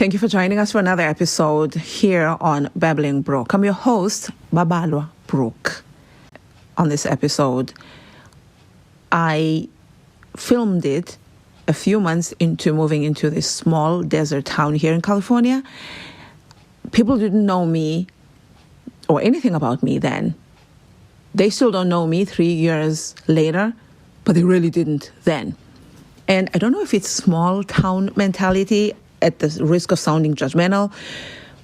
Thank you for joining us for another episode here on Babbling Brook. I'm your host, Babalwa Brook. On this episode, I filmed it a few months into moving into this small desert town here in California. People didn't know me or anything about me then. They still don't know me 3 years later, but they really didn't then. And I don't know if it's small town mentality at the risk of sounding judgmental,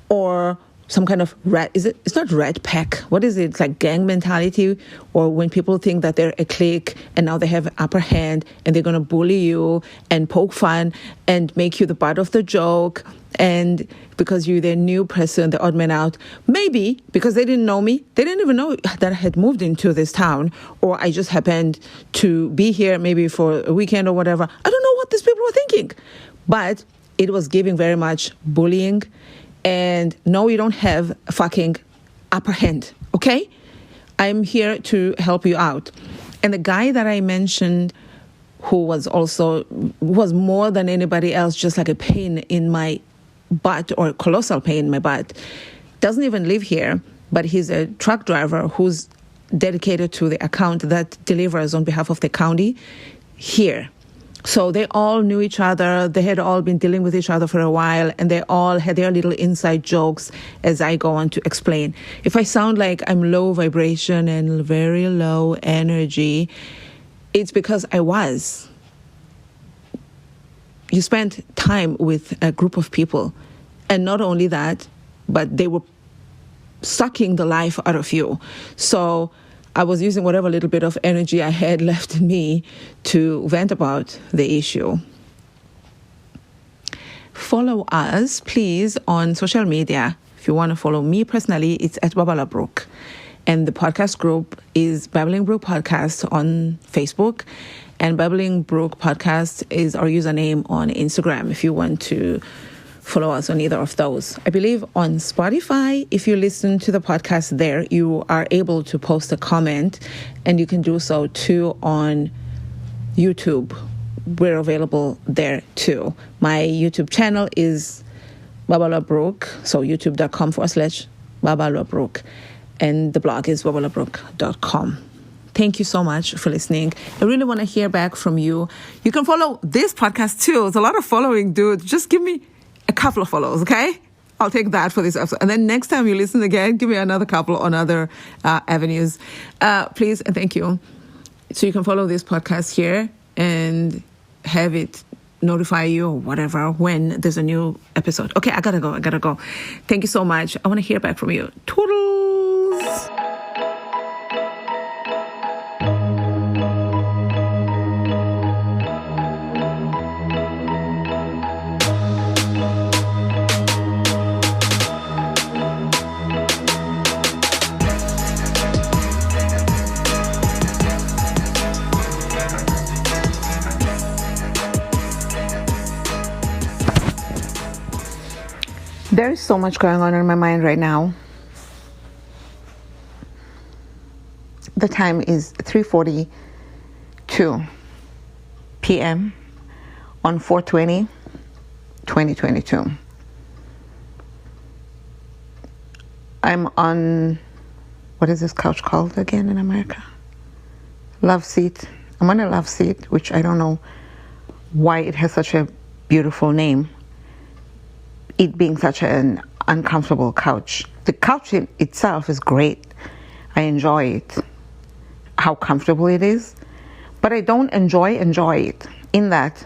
or some kind of it's not rat pack. What is it? It's like gang mentality, or when people think that they're a clique and now they have upper hand and they're going to bully you and poke fun and make you the butt of the joke. And because you're the new person, the odd man out, maybe because they didn't know me, they didn't even know that I had moved into this town, or I just happened to be here maybe for a weekend or whatever. I don't know what these people were thinking, but it was giving very much bullying. And no, you don't have a fucking upper hand, okay? I'm here to help you out. And the guy that I mentioned, who was more than anybody else, just like a pain in my butt, or a colossal pain in my butt, doesn't even live here, but he's a truck driver who's dedicated to the account that delivers on behalf of the county here. So they all knew each other. They had all been dealing with each other for a while, and they all had their little inside jokes as I go on to explain. If I sound like I'm low vibration and very low energy, it's because I was. You spent time with a group of people, and not only that, but they were sucking the life out of you. So I was using whatever little bit of energy I had left in me to vent about the issue. Follow us, please, on social media. If you want to follow me personally, it's at Babala Brook. And the podcast group is Babbling Brook Podcast on Facebook. And Babbling Brook Podcast is our username on Instagram if you want to follow us on either of those. I believe on Spotify, if you listen to the podcast there, you are able to post a comment, and you can do so too on YouTube. We're available there too. My YouTube channel is Babalwa Brook, so youtube.com/Babalwa Brook, and the blog is babalwabrook.com. Thank you so much for listening. I really want to hear back from you. You can follow this podcast too. It's a lot of following, dude. Just give me a couple of follows, okay? I'll take that for this episode. And then next time you listen again, give me another couple on other avenues. Please and thank you. So you can follow this podcast here and have it notify you or whatever when there's a new episode. Okay, I gotta go. Thank you so much. I want to hear back from you. Toodles! There is so much going on in my mind right now. The time is 3:42 p.m. on 4/20/2022. I'm on, what is this couch called again in America? Love seat. I'm on a love seat, which I don't know why it has such a beautiful name. It being such an uncomfortable couch. The couch in itself is great. I enjoy it, how comfortable it is. But I don't enjoy it in that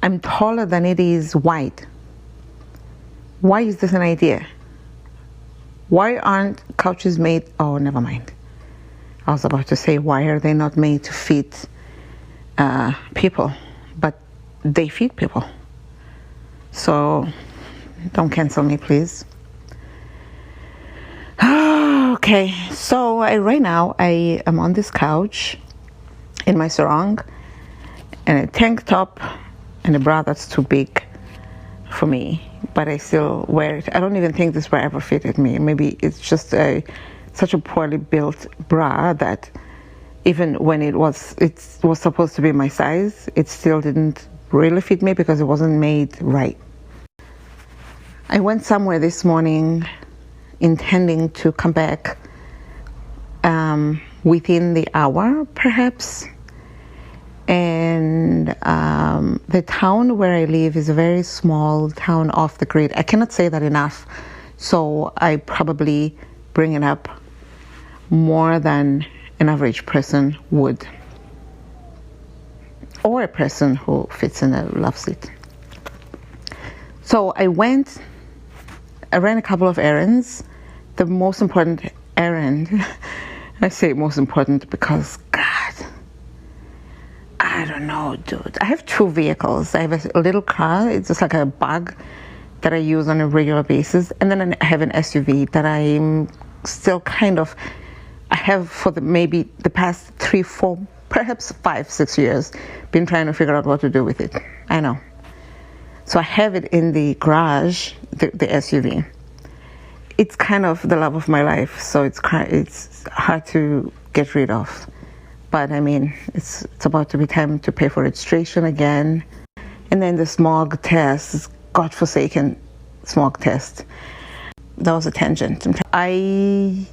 I'm taller than it is wide. Why is this an idea? Why aren't couches made? Oh, never mind. I was about to say, why are they not made to fit people? But they fit people. So don't cancel me, please. Okay, so right now I am on this couch in my sarong and a tank top and a bra that's too big for me, but I still wear it. I don't even think this bra ever fitted me. Maybe it's just such a poorly built bra that even when it was supposed to be my size, it still didn't really fit me because it wasn't made right. I went somewhere this morning intending to come back within the hour, perhaps. And the town where I live is a very small town off the grid. I cannot say that enough. So I probably bring it up more than an average person would, or a person who fits in a love seat. So I ran a couple of errands. The most important errand, I say most important because, God, I don't know, dude. I have two vehicles. I have a little car. It's just like a bug that I use on a regular basis. And then I have an SUV that I'm still I have for maybe the past 3, 4, perhaps 5, 6 years, been trying to figure out what to do with it. I know. So I have it in the garage, the SUV. It's kind of the love of my life, so it's hard to get rid of. But I mean, it's about to be time to pay for registration again. And then the smog test, this godforsaken smog test. That was a tangent. I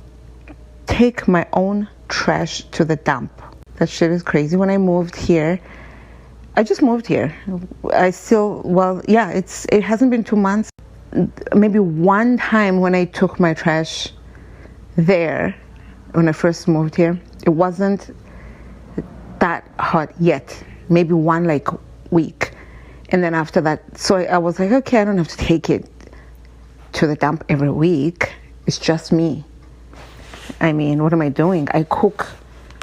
take my own trash to the dump. That shit is crazy. When I moved here, I just moved here. It hasn't been 2 months. Maybe one time when I took my trash there, when I first moved here, it wasn't that hot yet. Maybe one week. And then after that, so I was like, okay, I don't have to take it to the dump every week. It's just me. I mean, what am I doing? I cook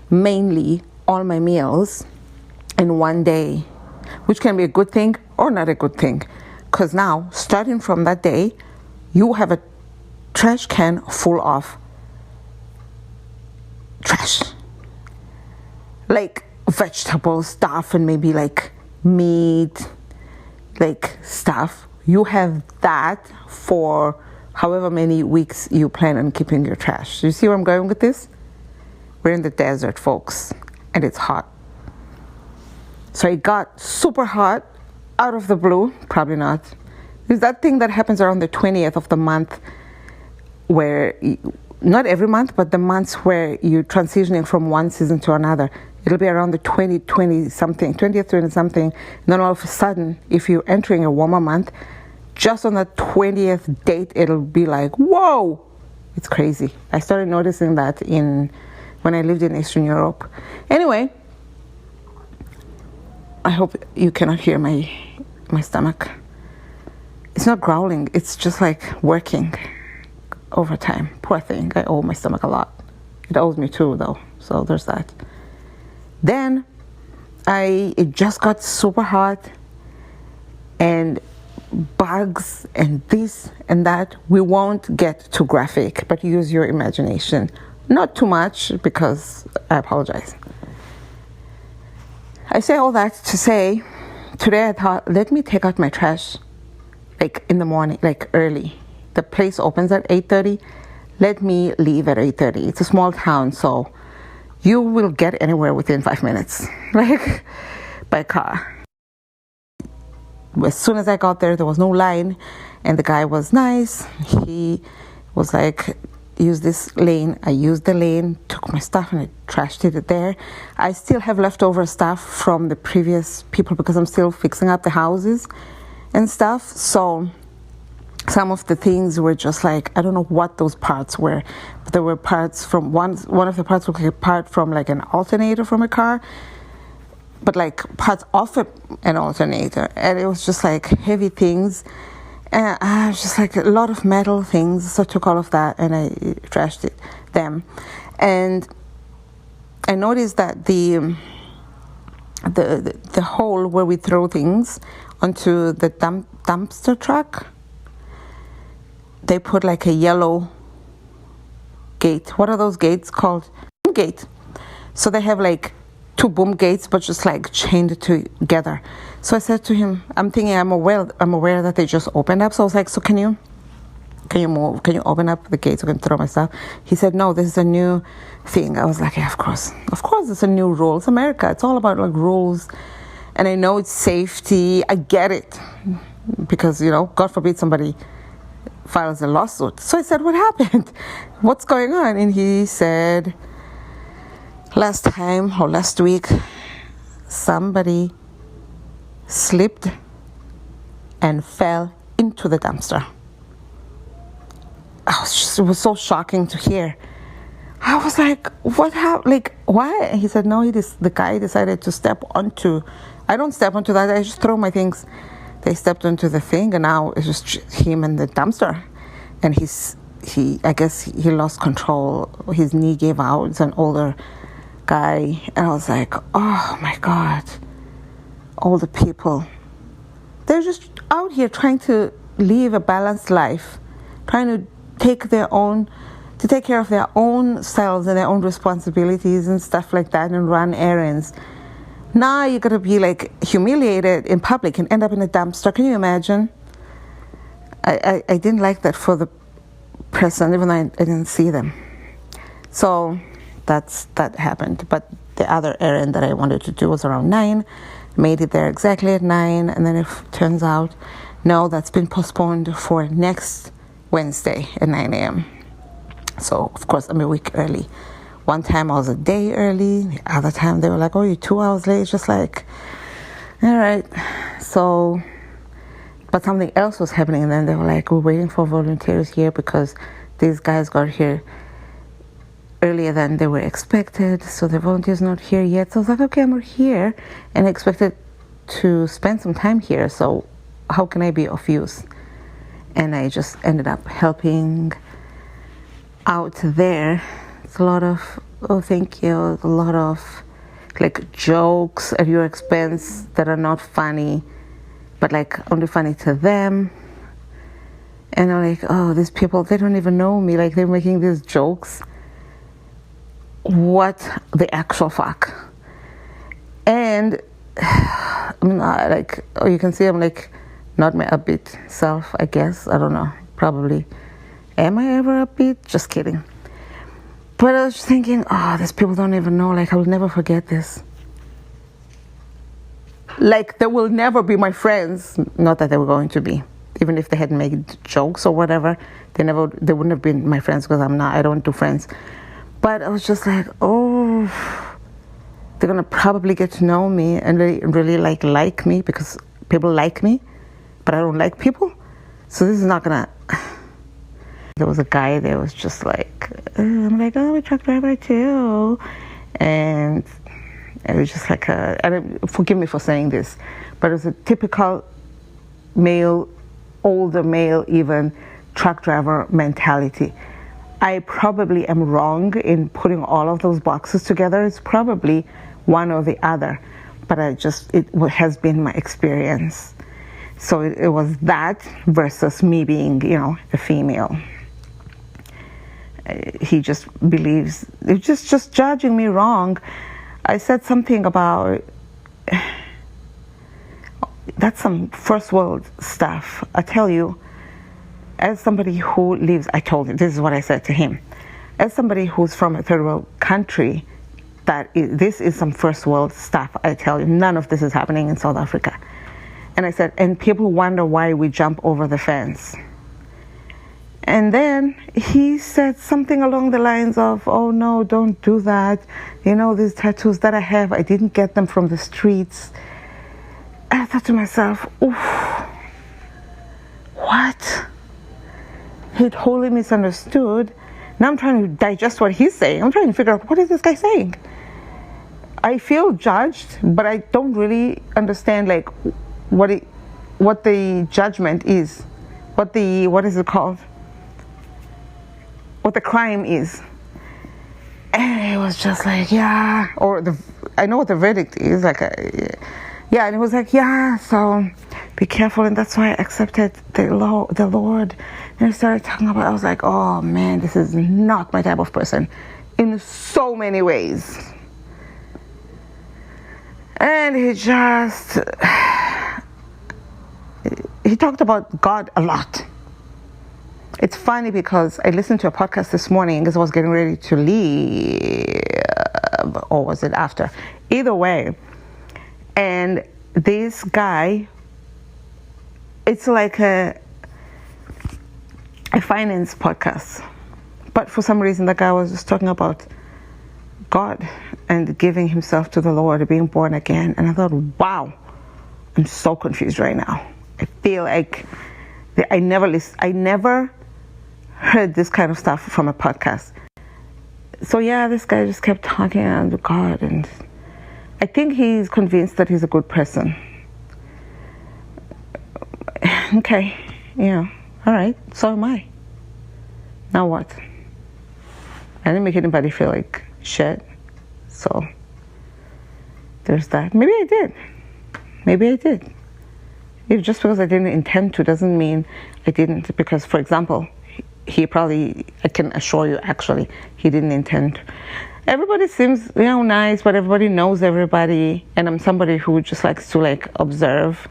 mainly all my meals in one day, which can be a good thing or not a good thing. Because now, starting from that day, you have a trash can full of trash. Like vegetable stuff and maybe meat, stuff. You have that for however many weeks you plan on keeping your trash. You see where I'm going with this? We're in the desert, folks, and it's hot. So it got super hot out of the blue. Probably not. There's that thing that happens around the 20th of the month where, not every month, but the months where you're transitioning from one season to another. It'll be around the 20th, 20 something. And then all of a sudden, if you're entering a warmer month, just on the 20th date, it'll be like, whoa, it's crazy. I started noticing that when I lived in Eastern Europe. Anyway, I hope you cannot hear my stomach. It's not growling, it's just working overtime. Poor thing, I owe my stomach a lot. It owes me too, though, so there's that. Then it just got super hot, and bugs and this and that. We won't get too graphic, but use your imagination. Not too much, because I apologize. I say all that to say, today I thought, let me take out my trash in the morning, early. The place opens at 8:30. Let me leave at 8:30. It's a small town, so you will get anywhere within 5 minutes, by car. As soon as I got there was no line, and the guy was nice. He was like, use this lane. I used the lane, took my stuff, and I trashed it there. I still have leftover stuff from the previous people because I'm still fixing up the houses and stuff. So some of the things were just I don't know what those parts were, but there were parts from one of the parts was a part from an alternator from a car, but parts off an alternator, and it was just heavy things, and I was just a lot of metal things. So I took all of that and I trashed them, and I noticed that the hole where we throw things onto the dumpster truck, they put a yellow gate. What are those gates called? Gate. So they have 2 boom gates, but just chained together. So I said to him, I'm thinking I'm aware that they just opened up. So I was like, so can you move? Can you open up the gates so I can throw my stuff? He said, no, this is a new thing. I was like, yeah, of course it's a new rule. It's America. It's all about rules. And I know it's safety. I get it. Because, God forbid somebody files a lawsuit. So I said, what happened? What's going on? And he said, last week, somebody slipped and fell into the dumpster. It was so shocking to hear. I was like, what happened? Like, why? He said, no, the guy decided to step onto. I don't step onto that. I just throw my things. They stepped onto the thing, and now it's just him and the dumpster. And I guess he lost control. His knee gave out. It's an older guy. And I was like, oh my God. All the people. They're just out here trying to live a balanced life, trying to take care of their own selves and their own responsibilities and stuff like that, and run errands. Now you're going to be like humiliated in public and end up in a dumpster. Can you imagine? I didn't like that for the person, even though I didn't see them. So that happened. But the other errand that I wanted to do was around 9. Made it there exactly at 9. And then it turns out, no, that's been postponed for next Wednesday at 9 a.m. So, of course, I'm a week early. One time I was a day early. The other time they were like, oh, you're 2 hours late. Just like, all right. So, but something else was happening. And then they were like, we're waiting for volunteers here because these guys got here earlier than they were expected. So the volunteer's not here yet. So I was like, okay, I'm not here. And I expected to spend some time here. So how can I be of use? And I just ended up helping out there. It's a lot of, oh, thank you, a lot of like jokes at your expense that are not funny, but like only funny to them. And I'm like, oh, these people, they don't even know me. Like, they're making these jokes. What the actual fuck? And I'm not like, oh, you can see I'm like not my upbeat self, I guess. I don't know, probably. Am I ever upbeat? Just kidding. But I was just thinking, oh, these people don't even know. Like, I will never forget this. Like, they will never be my friends. Not that they were going to be. Even if they had made jokes or whatever, they wouldn't have been my friends because I don't do friends. But I was just like, oh, they're going to probably get to know me and really like me because people like me, but I don't like people. So this is not going to... There was a guy that was just like, I'm like, oh, I'm a truck driver too. And it was just like forgive me for saying this, but it was a typical male, older male even, truck driver mentality. I probably am wrong in putting all of those boxes together. It's probably one or the other, but it has been my experience. So it was that versus me being, a female. He just believes, just judging me wrong. I said something about, that's some first world stuff. I tell you, as somebody who lives, I told him, this is what I said to him. As somebody who's from a third world country, this is some first world stuff. I tell you, none of this is happening in South Africa. And I said, and people wonder why we jump over the fence. And then he said something along the lines of, oh no, don't do that. These tattoos that I have, I didn't get them from the streets. And I thought to myself, oof, what? He totally misunderstood. Now I'm trying to digest what he's saying. I'm trying to figure out, what is this guy saying? I feel judged, but I don't really understand like what the judgment is. What is it called? What the crime is. And it was just like, yeah, I know what the verdict is, like, yeah, and it was like, yeah, so be careful, and that's why I accepted the Lord. And I started talking about, I was like, oh man, this is not my type of person in so many ways. And he talked about God a lot. It's funny because I listened to a podcast this morning as I was getting ready to leave, or was it after? Either way. And this guy, it's like finance podcast. But for some reason, the guy was just talking about God and giving himself to the Lord, being born again. And I thought, wow, I'm so confused right now. I feel like I never heard this kind of stuff from a podcast. So yeah, this guy just kept talking about God, and I think he's convinced that he's a good person. Okay, yeah, all right, so am I. Now what? I didn't make anybody feel like shit, so there's that. Maybe I did. If just because I didn't intend to doesn't mean I didn't, because for example, I can assure you actually, he didn't intend. Everybody seems, nice, but everybody knows everybody, and I'm somebody who just likes to observe.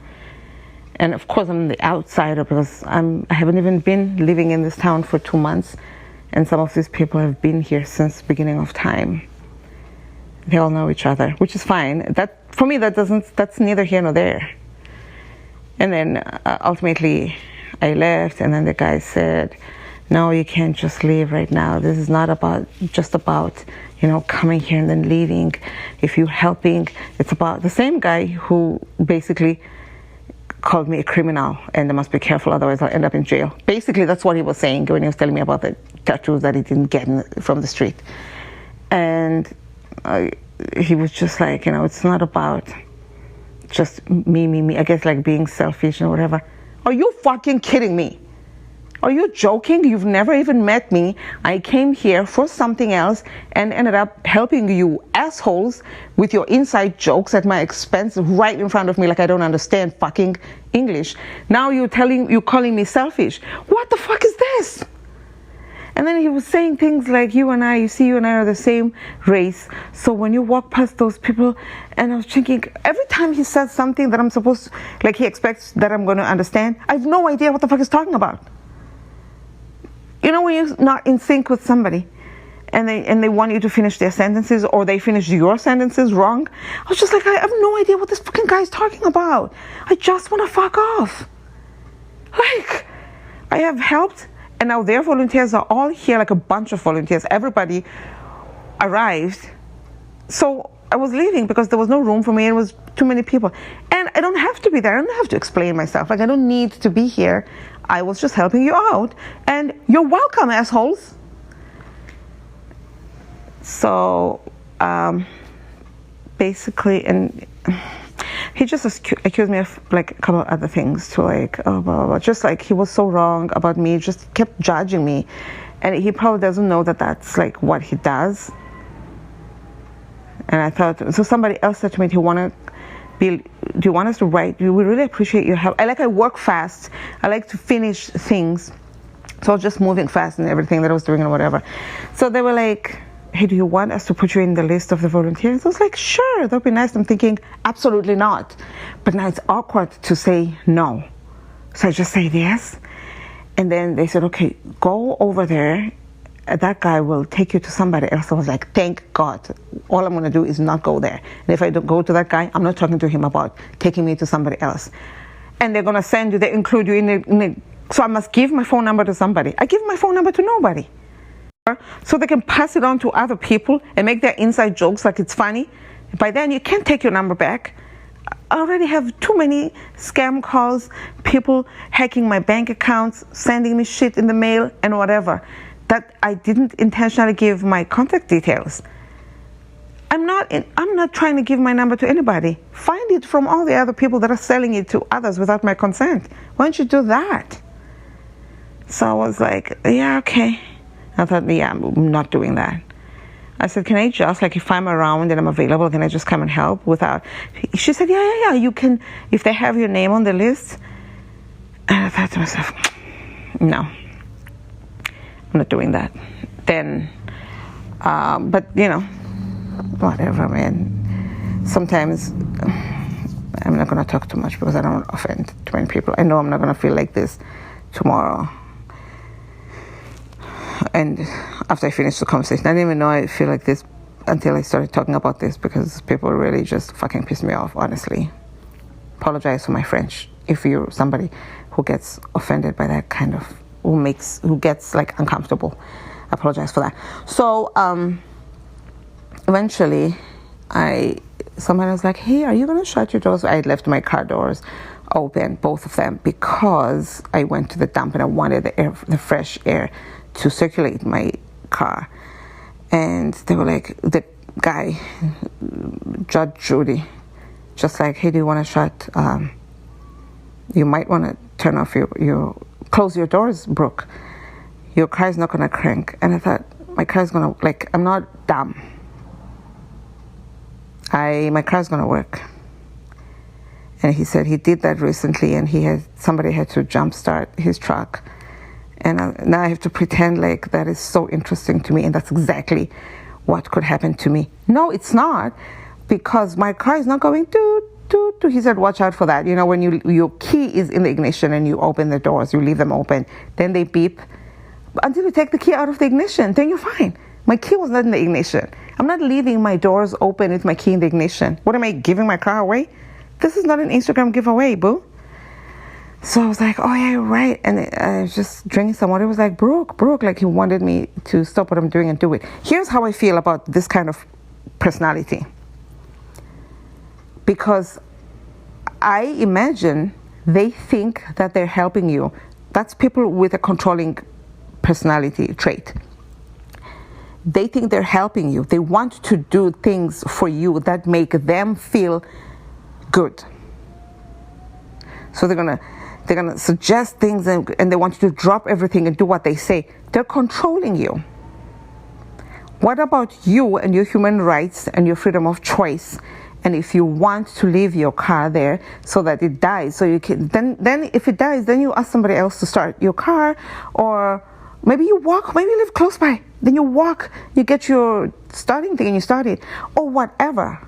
And of course I'm the outsider because I haven't even been living in this town for 2 months, and some of these people have been here since the beginning of time. They all know each other, which is fine. That for me, that's neither here nor there. And then ultimately I left, and then the guy said, no, you can't just leave right now. This is not just about coming here and then leaving. If you're helping, it's about the same guy who basically called me a criminal, and I must be careful, otherwise I'll end up in jail. Basically, that's what he was saying when he was telling me about the tattoos that he didn't get from the street. And he was just like, it's not about just me, I guess, being selfish and whatever. Are you fucking kidding me? Are you joking? You've never even met me. I came here for something else and ended up helping you assholes with your inside jokes at my expense right in front of me, like I don't understand fucking English. Now you're calling me selfish. What the fuck is this? And then he was saying things like, you and I are the same race. So when you walk past those people, and I was thinking, every time he says something that I'm supposed to, he expects that I'm going to understand, I have no idea what the fuck he's talking about. When you're not in sync with somebody, and they want you to finish their sentences, or they finish your sentences wrong, I was just like, I have no idea what this fucking guy is talking about. I just want to fuck off. I have helped. And now their volunteers are all here, a bunch of volunteers. Everybody arrived. So I was leaving because there was no room for me. It was too many people. And I don't have to be there. I don't have to explain myself. I don't need to be here. I was just helping you out. And you're welcome, assholes. So basically, and he just accused me of a couple of other things too, blah, blah, blah. Just he was so wrong about me, just kept judging me. And he probably doesn't know that that's what he does. And I thought, so somebody else said to me, do you want us to write? We really appreciate your help. I work fast. I like to finish things. So I was just moving fast and everything that I was doing and whatever. So they were like, hey, do you want us to put you in the list of the volunteers? I was like, sure, that'd be nice. I'm thinking, absolutely not. But now it's awkward to say no. So I just said yes. And then they said, okay, go over there. That guy will take you to somebody else. I was like, thank God. All I'm going to do is not go there. And if I don't go to that guy, I'm not talking to him about taking me to somebody else. And they're going to they include you in the, so I must give my phone number to somebody. I give my phone number to nobody. So they can pass it on to other people and make their inside jokes like it's funny. By then, you can't take your number back. I already have too many scam calls, people hacking my bank accounts, sending me shit in the mail and whatever, that I didn't intentionally give my contact details. I'm not trying to give my number to anybody. Find it from all the other people that are selling it to others without my consent. Why don't you do that? So I was like, yeah, okay. I thought, yeah, I'm not doing that. I said, can I just, if I'm around and I'm available, can I just come and help without? She said, yeah, you can, if they have your name on the list. And I thought to myself, no, I'm not doing that. Then, but whatever, man. Sometimes I'm not going to talk too much because I don't want to offend too many people. I know I'm not going to feel like this tomorrow. And after I finished the conversation, I didn't even know I feel like this until I started talking about this, because people really just fucking piss me off, honestly. Apologize for my French if you're somebody who gets offended by that kind of who gets like uncomfortable. I apologize for that. So eventually someone was like, hey, are you going to shut your doors? I had left my car doors open, both of them, because I went to the dump and I wanted the fresh air to circulate in my car. And they were like, the guy, Judge Judy, just like, hey, do you want to shut, you might want to turn off close your doors, Brooke. Your car's not going to crank. And I thought, my car's going to, like, I'm not dumb. My car's going to work. And he said he did that recently, and somebody had to jumpstart his truck. And now I have to pretend like that is so interesting to me, and that's exactly what could happen to me. No, it's not, because my car is not going to. He said, watch out for that. You know, when your key is in the ignition and you open the doors, you leave them open, then they beep until you take the key out of the ignition. Then you're fine. My key was not in the ignition. I'm not leaving my doors open with my key in the ignition. What am I, giving my car away? This is not an Instagram giveaway, boo. So I was like, oh yeah, you're right. And I was just drinking some water. It was like, Brooke, like he wanted me to stop what I'm doing and do it. Here's how I feel about this kind of personality. Because I imagine they think that they're helping you. That's people with a controlling personality trait. They think they're helping you. They want to do things for you that make them feel good. So they're gonna suggest things and they want you to drop everything and do what they say. They're controlling you. What about you and your human rights and your freedom of choice? And if you want to leave your car there so that it dies, so you can then if it dies, then you ask somebody else to start your car, or maybe you walk, maybe you live close by. Then you walk, you get your starting thing and you start it, or whatever.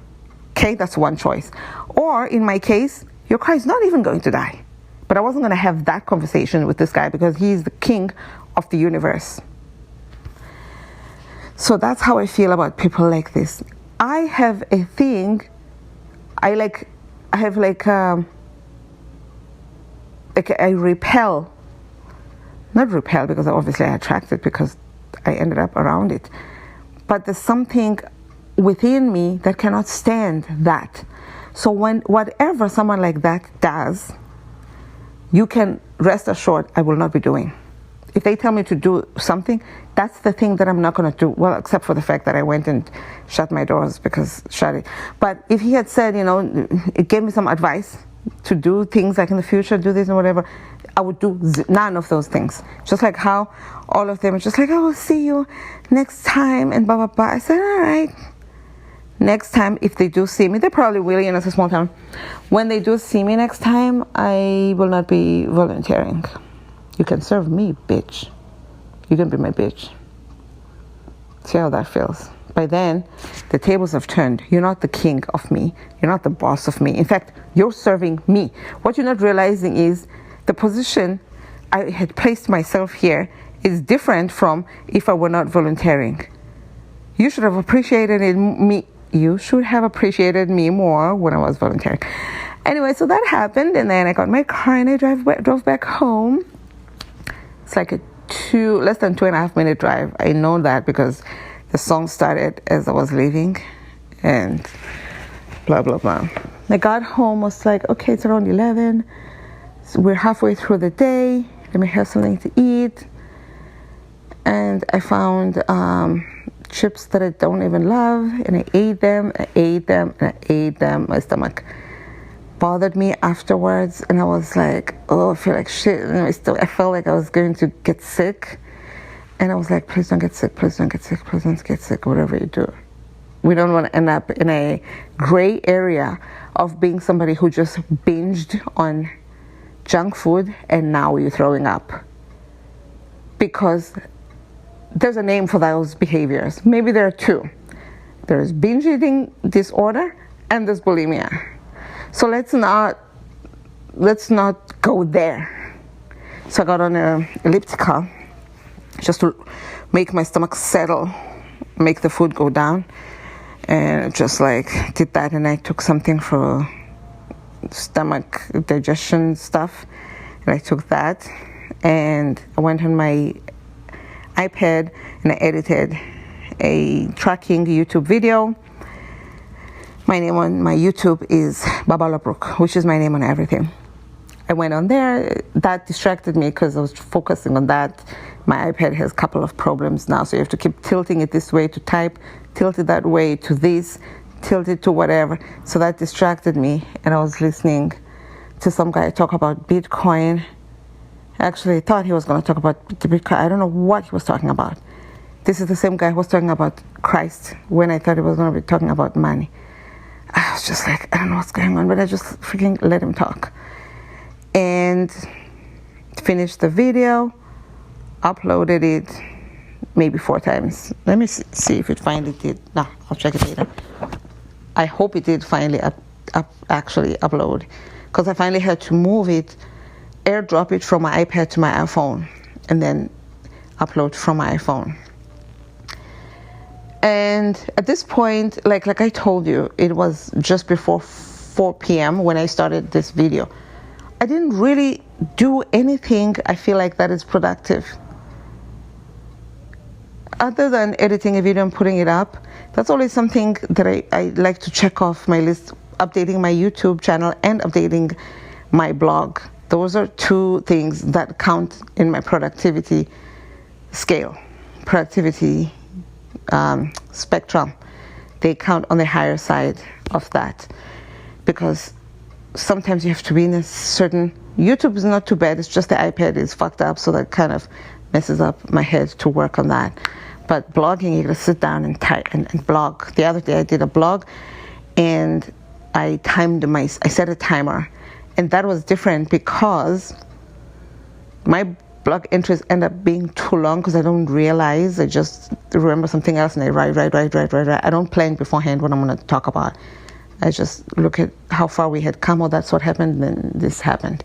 Okay, that's one choice. Or in my case, your car is not even going to die. But I wasn't going to have that conversation with this guy because he's the king of the universe. So that's how I feel about people like this. I have a thing. I repel. Not repel, because obviously I attract it because I ended up around it. But there's something within me that cannot stand that. So whatever someone like that does, you can rest assured I will not be doing. If they tell me to do something, that's the thing that I'm not going to do. Well, except for the fact that I went and shut my doors because shut it. But if he had said, it gave me some advice to do things like in the future, do this and whatever, I would do none of those things. Just like how all of them are just like, I will see you next time and blah, blah, blah. I said, all right. Next time, if they do see me, they probably will, it's a small town. When they do see me next time, I will not be volunteering. You can serve me, bitch. You can be my bitch. See how that feels. By then, the tables have turned. You're not the king of me. You're not the boss of me. In fact, you're serving me. What you're not realizing is the position I had placed myself here is different from if I were not volunteering. You should have appreciated me. You should have appreciated me more when I was volunteering. Anyway, so that happened, and then I got my car and I drove back home. It's like less than 2.5 minute drive. I know that because the song started as I was leaving, and blah blah blah. I got home, was like, okay, it's around 11. So we're halfway through the day. Let me have something to eat. And I found chips that I don't even love, and I ate them. My stomach bothered me afterwards, and I was like, oh, I feel like shit. And I felt like I was going to get sick, and I was like, please don't get sick, please don't get sick, please don't get sick, whatever you do. We don't want to end up in a gray area of being somebody who just binged on junk food and now you're throwing up. Because there's a name for those behaviors. Maybe there are two. There's binge eating disorder and there's bulimia. So let's not go there. So I got on an elliptical just to make my stomach settle, make the food go down, and just like did that. And I took something for stomach digestion stuff, and I took that, and I went on my iPad and I edited a tracking YouTube video. My name on my YouTube is Babala Brooke, which is my name on everything. I went on there. That distracted me because I was focusing on that. My iPad has a couple of problems now, so you have to keep tilting it this way to type, tilt it that way to this, tilt it to whatever. So that distracted me, and I was listening to some guy talk about Bitcoin. Actually, I thought he was going to talk about the Bitcoin. I don't know what he was talking about. This is the same guy who was talking about Christ when I thought he was going to be talking about money. I was just like, I don't know what's going on, but I just freaking let him talk. And finished the video, uploaded it maybe 4 times. Let me see if it finally did. No, I'll check it later. I hope it did finally actually upload, because I finally had to move it, airdrop it from my iPad to my iPhone, and then upload from my iPhone. And at this point, like I told you, it was just before 4 p.m. when I started this video. I didn't really do anything I feel like that is productive. Other than editing a video and putting it up, that's always something that I like to check off my list, updating my YouTube channel and updating my blog. Those are 2 things that count in my productivity scale, productivity spectrum. They count on the higher side of that, because sometimes you have to be in a certain... YouTube is not too bad, it's just the iPad is fucked up, so that kind of messes up my head to work on that. But blogging, you gotta sit down and type and blog. The other day I did a blog, and I set a timer, and that was different because my blog entries end up being too long because I don't realize. I just remember something else and I write. I don't plan beforehand what I'm going to talk about. I just look at how far we had come. Oh, that's what happened, and then this happened.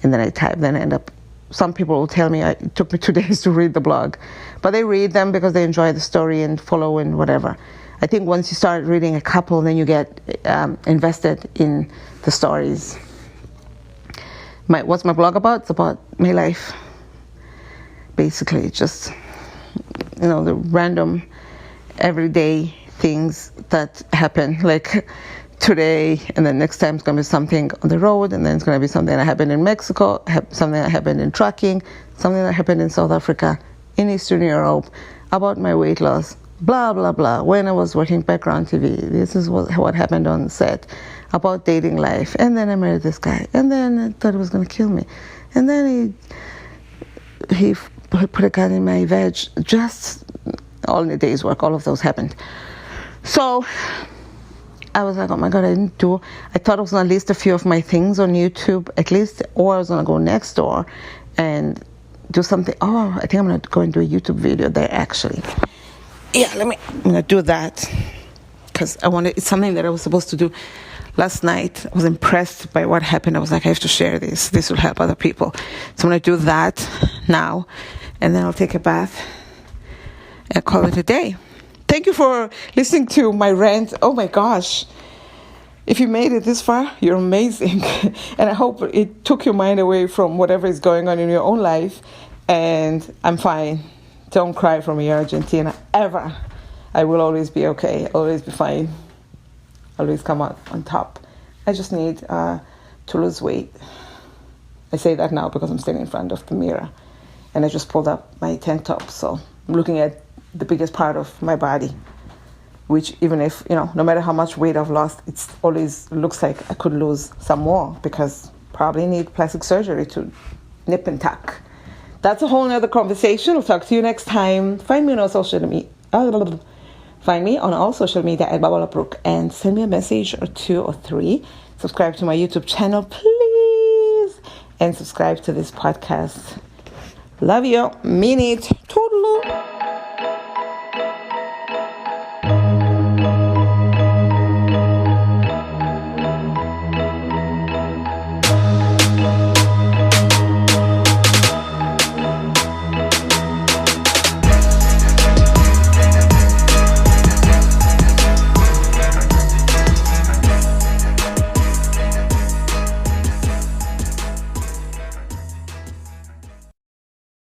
And then I type. Then I end up... Some people will tell me it took me 2 days to read the blog. But they read them because they enjoy the story and follow and whatever. I think once you start reading a couple, then you get invested in the stories. What's my blog about? It's about my life. Basically, just, the random, everyday things that happen. Like today, and then next time it's going to be something on the road, and then it's going to be something that happened in Mexico, something that happened in trucking, something that happened in South Africa, in Eastern Europe, about my weight loss, blah, blah, blah. When I was working background TV, this is what happened on set, about dating life. And then I married this guy, and then I thought he was going to kill me. And then he put a gun in my veg. Just all in a day's work, all of those happened. So I was like, oh my God, I thought I was going to list a few of my things on YouTube, at least, or I was going to go next door and do something. Oh, I think I'm going to go and do a YouTube video there, actually. Yeah, I'm going to do that, because it's something that I was supposed to do last night. I was impressed by what happened. I was like, I have to share this. This will help other people. So I'm going to do that now, and then I'll take a bath and call it a day. Thank you for listening to my rant. Oh my gosh. If you made it this far, you're amazing. And I hope it took your mind away from whatever is going on in your own life. And I'm fine. Don't cry for me, Argentina, ever. I will always be okay. Always be fine. Always come out on top. I just need to lose weight. I say that now because I'm standing in front of the mirror. And I just pulled up my tank top. So I'm looking at the biggest part of my body, which even if, no matter how much weight I've lost, it always looks like I could lose some more, because probably need plastic surgery to nip and tuck. That's a whole nother conversation. I'll talk to you next time. Find me on all social media. Find me on all social media at Babala Brooke, and send me a message or 2 or 3. Subscribe to my YouTube channel, please, and subscribe to this podcast. Love you. Mean it. Toodaloo.